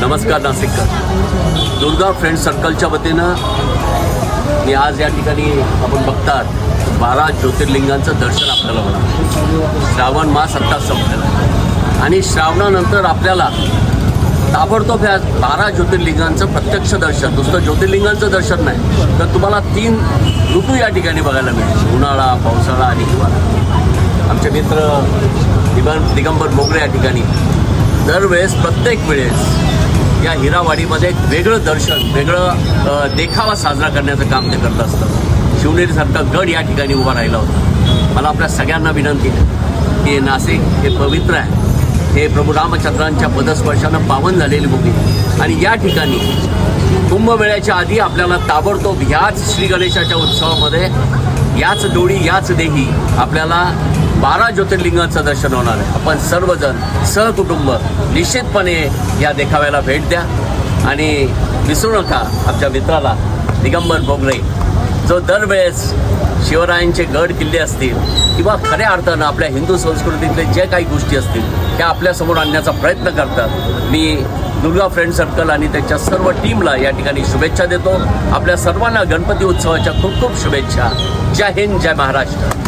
नमस्कार नाशिककर. दुर्गा फ्रेंड सर्कलच्या वतीनं मी आज या ठिकाणी आपण बघतात 12 ज्योतिर्लिंगांचं दर्शन आपल्याला होणार. श्रावण मास आता संपलेला आहे आणि श्रावणानंतर आपल्याला ताबडतोब ह्या 12 ज्योतिर्लिंगांचं प्रत्यक्ष दर्शन, नुसतं ज्योतिर्लिंगांचं दर्शन नाही तर तुम्हाला 3 ऋतू या ठिकाणी बघायला मिळतील: उन्हाळा, पावसाळा आणि हिवाळा. आमचे मित्र दिगंबर बोगरे या ठिकाणी दरवेळेस प्रत्येक वेळेस या हिरावाडीमध्ये एक वेगळं दर्शन, वेगळं देखावा साजरा करण्याचं काम ते करत असतं. शिवनेरीसारखा गड या ठिकाणी उभा राहिला होता. मला आपल्या सगळ्यांना विनंती आहे की नाशिक हे पवित्र आहे, हे प्रभू रामचंद्रांच्या पदस्पर्शानं पावन झालेली भूमी आणि या ठिकाणी कुंभमेळ्याच्या आधी आपल्याला ताबडतोब ह्याच श्री गणेशाच्या उत्सवामध्ये याच डोळी याच देही आपल्याला 12 ज्योतिर्लिंगांचं दर्शन होणार आहे. आपण सर्वजण सहकुटुंब निश्चितपणे या देखाव्याला भेट द्या आणि विसरू नका आमच्या मित्राला दिगंबर बोगरे, जो दरवेळेस शिवरायांचे गड किल्ले असतील किंवा खऱ्या अर्थानं आपल्या हिंदू संस्कृतीतले जे काही गोष्टी असतील त्या आपल्यासमोर आणण्याचा प्रयत्न करतात. मी दुर्गा फ्रेंड सर्कल आणि त्याच्या सर्व टीमला या ठिकाणी शुभेच्छा देतो. आपल्या सर्वांना गणपती उत्सवाच्या खूप खूप शुभेच्छा. जय हिंद, जय महाराष्ट्र.